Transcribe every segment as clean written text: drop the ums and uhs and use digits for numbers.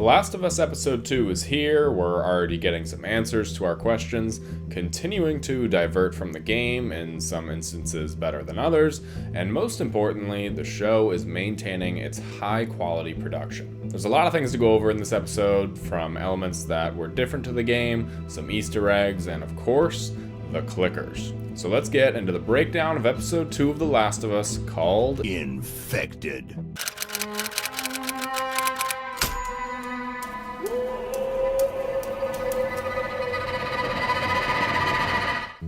Last of Us Episode 2 is here. We're already getting some answers to our questions, continuing to divert from the game, in some instances better than others, and most importantly, the show is maintaining its high-quality production. There's a lot of things to go over in this episode, from elements that were different to the game, some Easter eggs, and of course, the clickers. So let's get into the breakdown of Episode 2 of The Last of Us, called Infected.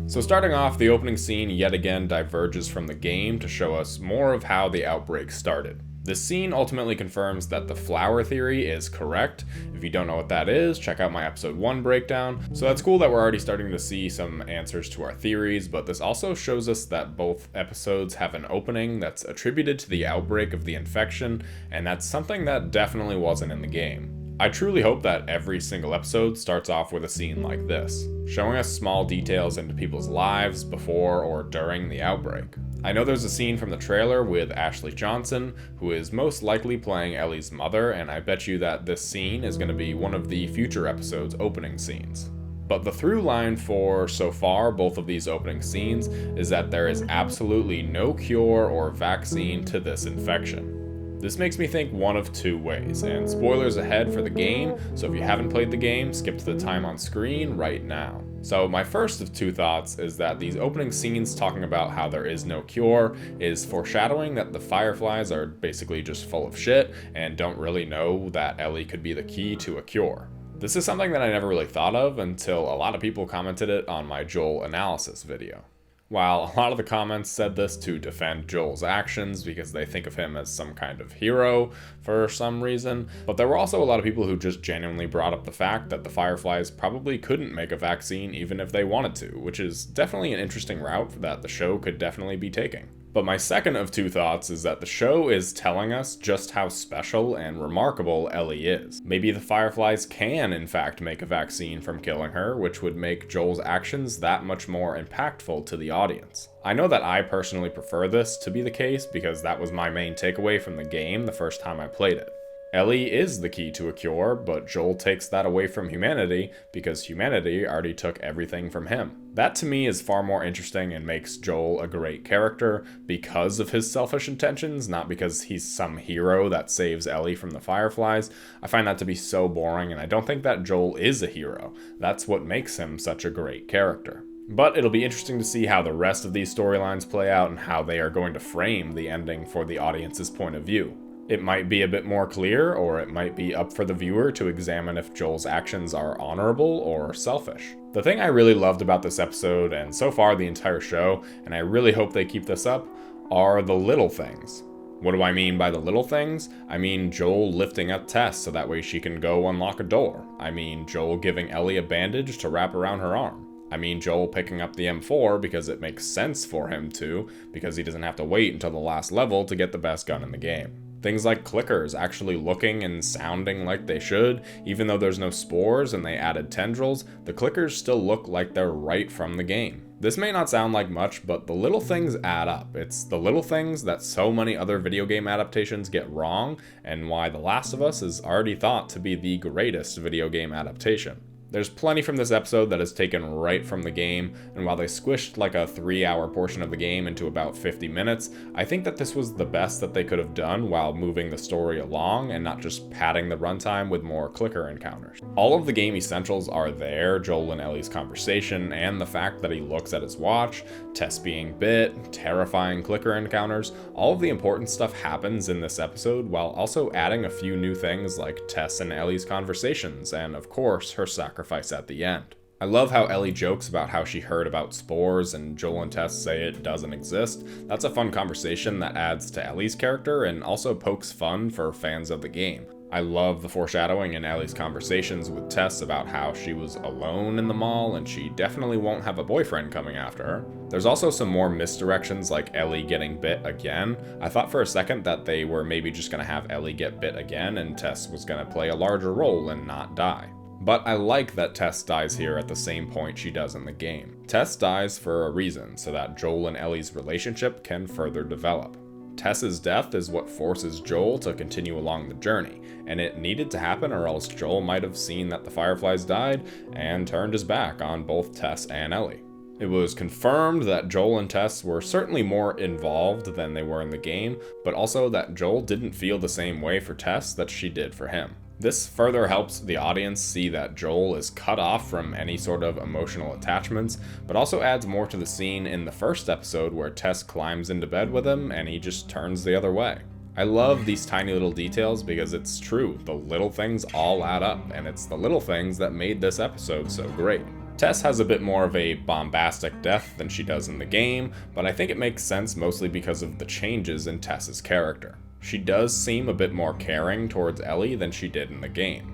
So starting off, the opening scene yet again diverges from the game to show us more of how the outbreak started. This scene ultimately confirms that the flower theory is correct. If you don't know what that is, check out my episode 1 breakdown. So that's cool that we're already starting to see some answers to our theories, but this also shows us that both episodes have an opening that's attributed to the outbreak of the infection, and that's something that definitely wasn't in the game. I truly hope that every single episode starts off with a scene like this, showing us small details into people's lives before or during the outbreak. I know there's a scene from the trailer with Ashley Johnson, who is most likely playing Ellie's mother, and I bet you that this scene is going to be one of the future episode's opening scenes. But the through line for, so far, both of these opening scenes is that there is absolutely no cure or vaccine to this infection. This makes me think one of two ways, and spoilers ahead for the game, so if you haven't played the game, skip to the time on screen right now. So my first of two thoughts is that these opening scenes talking about how there is no cure is foreshadowing that the Fireflies are basically just full of shit and don't really know that Ellie could be the key to a cure. This is something that I never really thought of until a lot of people commented it on my Joel analysis video. While a lot of the comments said this to defend Joel's actions because they think of him as some kind of hero for some reason, but there were also a lot of people who just genuinely brought up the fact that the Fireflies probably couldn't make a vaccine even if they wanted to, which is definitely an interesting route that the show could definitely be taking. But my second of two thoughts is that the show is telling us just how special and remarkable Ellie is. Maybe the Fireflies can, in fact, make a vaccine from killing her, which would make Joel's actions that much more impactful to the audience. I know that I personally prefer this to be the case because that was my main takeaway from the game the first time I played it. Ellie is the key to a cure, but Joel takes that away from humanity because humanity already took everything from him. That to me is far more interesting and makes Joel a great character because of his selfish intentions, not because he's some hero that saves Ellie from the Fireflies. I find that to be so boring, and I don't think that Joel is a hero. That's what makes him such a great character. But it'll be interesting to see how the rest of these storylines play out and how they are going to frame the ending for the audience's point of view. It might be a bit more clear, or it might be up for the viewer to examine if Joel's actions are honorable or selfish. The thing I really loved about this episode, and so far the entire show, and I really hope they keep this up, are the little things. What do I mean by the little things? I mean Joel lifting up Tess so that way she can go unlock a door. I mean Joel giving Ellie a bandage to wrap around her arm. I mean Joel picking up the M4 because it makes sense for him to, because he doesn't have to wait until the last level to get the best gun in the game. Things like clickers actually looking and sounding like they should, even though there's no spores and they added tendrils, the clickers still look like they're right from the game. This may not sound like much, but the little things add up. It's the little things that so many other video game adaptations get wrong, and why The Last of Us is already thought to be the greatest video game adaptation. There's plenty from this episode that is taken right from the game, and while they squished like a 3-hour portion of the game into about 50 minutes, I think that this was the best that they could have done while moving the story along and not just padding the runtime with more clicker encounters. All of the game essentials are there: Joel and Ellie's conversation, and the fact that he looks at his watch, Tess being bit, terrifying clicker encounters. All of the important stuff happens in this episode while also adding a few new things like Tess and Ellie's conversations, and of course her sacrifice at the end. I love how Ellie jokes about how she heard about spores and Joel and Tess say it doesn't exist. That's a fun conversation that adds to Ellie's character and also pokes fun for fans of the game. I love the foreshadowing in Ellie's conversations with Tess about how she was alone in the mall and she definitely won't have a boyfriend coming after her. There's also some more misdirections like Ellie getting bit again. I thought for a second that they were maybe just gonna have Ellie get bit again and Tess was gonna play a larger role and not die. But I like that Tess dies here at the same point she does in the game. Tess dies for a reason, so that Joel and Ellie's relationship can further develop. Tess's death is what forces Joel to continue along the journey, and it needed to happen or else Joel might have seen that the Fireflies died and turned his back on both Tess and Ellie. It was confirmed that Joel and Tess were certainly more involved than they were in the game, but also that Joel didn't feel the same way for Tess that she did for him. This further helps the audience see that Joel is cut off from any sort of emotional attachments, but also adds more to the scene in the first episode where Tess climbs into bed with him and he just turns the other way. I love these tiny little details because it's true, the little things all add up, and it's the little things that made this episode so great. Tess has a bit more of a bombastic death than she does in the game, but I think it makes sense mostly because of the changes in Tess's character. She does seem a bit more caring towards Ellie than she did in the game.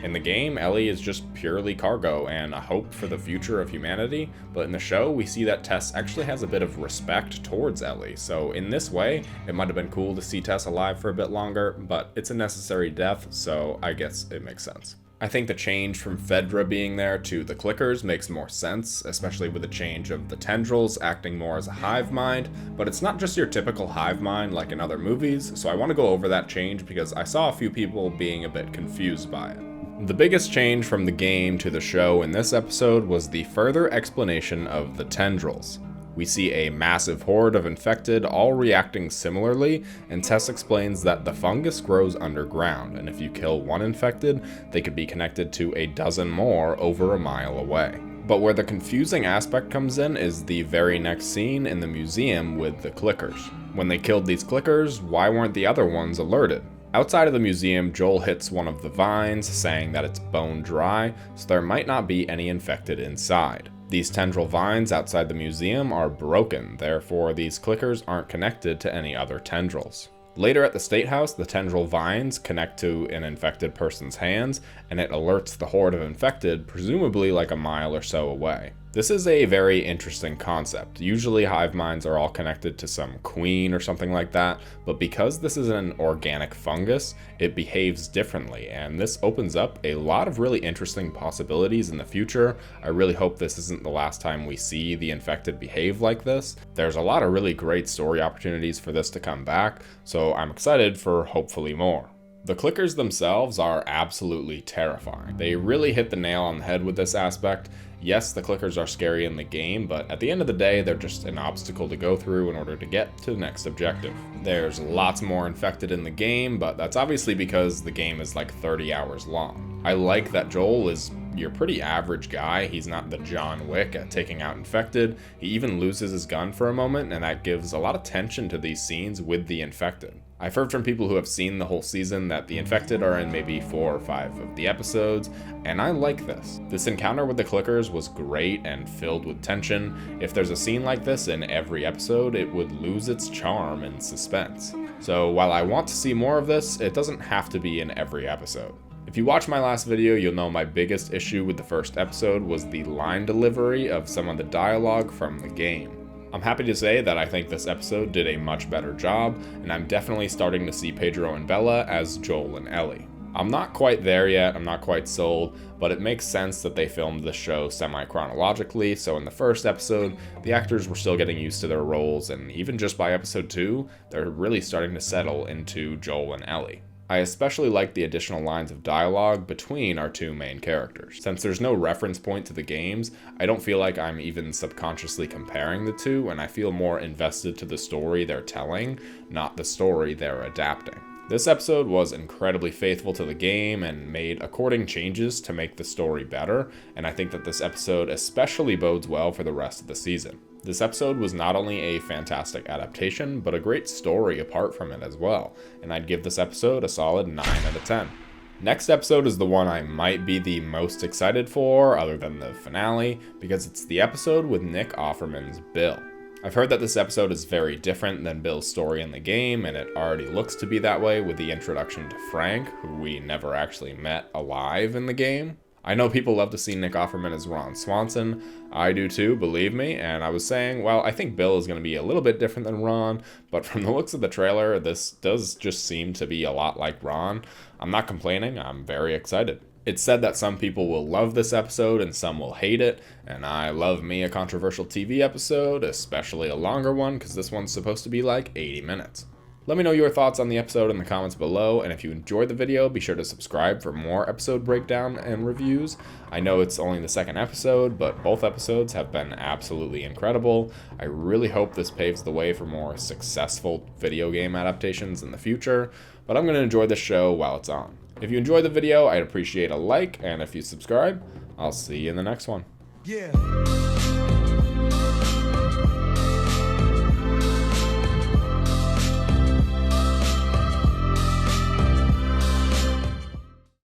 In the game, Ellie is just purely cargo and a hope for the future of humanity, but in the show, we see that Tess actually has a bit of respect towards Ellie, so in this way, it might have been cool to see Tess alive for a bit longer, but it's a necessary death, so I guess it makes sense. I think the change from Fedra being there to the Clickers makes more sense, especially with the change of the Tendrils acting more as a hive mind, but it's not just your typical hive mind like in other movies, so I want to go over that change because I saw a few people being a bit confused by it. The biggest change from the game to the show in this episode was the further explanation of the Tendrils. We see a massive horde of infected, all reacting similarly, and Tess explains that the fungus grows underground, and if you kill one infected, they could be connected to a dozen more over a mile away. But where the confusing aspect comes in is the very next scene in the museum with the Clickers. When they killed these Clickers, why weren't the other ones alerted? Outside of the museum, Joel hits one of the vines, saying that it's bone dry, so there might not be any infected inside. These tendril vines outside the museum are broken, therefore these clickers aren't connected to any other tendrils. Later at the State House, the tendril vines connect to an infected person's hands, and it alerts the horde of infected, presumably like a mile or so away. This is a very interesting concept. Usually hive minds are all connected to some queen or something like that, but because this is an organic fungus, it behaves differently, and this opens up a lot of really interesting possibilities in the future. I really hope this isn't the last time we see the infected behave like this. There's a lot of really great story opportunities for this to come back, so I'm excited for hopefully more. The clickers themselves are absolutely terrifying. They really hit the nail on the head with this aspect. Yes, the clickers are scary in the game, but at the end of the day, they're just an obstacle to go through in order to get to the next objective. There's lots more infected in the game, but that's obviously because the game is like 30 hours long. I like that Joel is your pretty average guy. He's not the John Wick at taking out infected. He even loses his gun for a moment, and that gives a lot of tension to these scenes with the infected. I've heard from people who have seen the whole season that the infected are in maybe 4 or 5 of the episodes, and I like this. This encounter with the clickers was great and filled with tension. If there's a scene like this in every episode, it would lose its charm and suspense. So while I want to see more of this, it doesn't have to be in every episode. If you watch my last video, you'll know my biggest issue with the first episode was the line delivery of some of the dialogue from the game. I'm happy to say that I think this episode did a much better job, and I'm definitely starting to see Pedro and Bella as Joel and Ellie. I'm not quite there yet, I'm not quite sold, but it makes sense that they filmed the show semi-chronologically, so in the first episode, the actors were still getting used to their roles, and even just by episode 2, they're really starting to settle into Joel and Ellie. I especially like the additional lines of dialogue between our two main characters. Since there's no reference point to the games, I don't feel like I'm even subconsciously comparing the two, and I feel more invested to the story they're telling, not the story they're adapting. This episode was incredibly faithful to the game and made according changes to make the story better, and I think that this episode especially bodes well for the rest of the season. This episode was not only a fantastic adaptation, but a great story apart from it as well, and I'd give this episode a solid 9 out of 10. Next episode is the one I might be the most excited for, other than the finale, because it's the episode with Nick Offerman's Bill. I've heard that this episode is very different than Bill's story in the game, and it already looks to be that way with the introduction to Frank, who we never actually met alive in the game. I know people love to see Nick Offerman as Ron Swanson. I do too, believe me, and I was saying, well, I think Bill is going to be a little bit different than Ron, but from the looks of the trailer, this does just seem to be a lot like Ron. I'm not complaining, I'm very excited. It's said that some people will love this episode and some will hate it, and I love me a controversial TV episode, especially a longer one, because this one's supposed to be like 80 minutes. Let me know your thoughts on the episode in the comments below, and if you enjoyed the video, be sure to subscribe for more episode breakdown and reviews. I know it's only the second episode, but both episodes have been absolutely incredible. I really hope this paves the way for more successful video game adaptations in the future, but I'm going to enjoy the show while it's on. If you enjoyed the video, I'd appreciate a like, and if you subscribe, I'll see you in the next one. Yeah.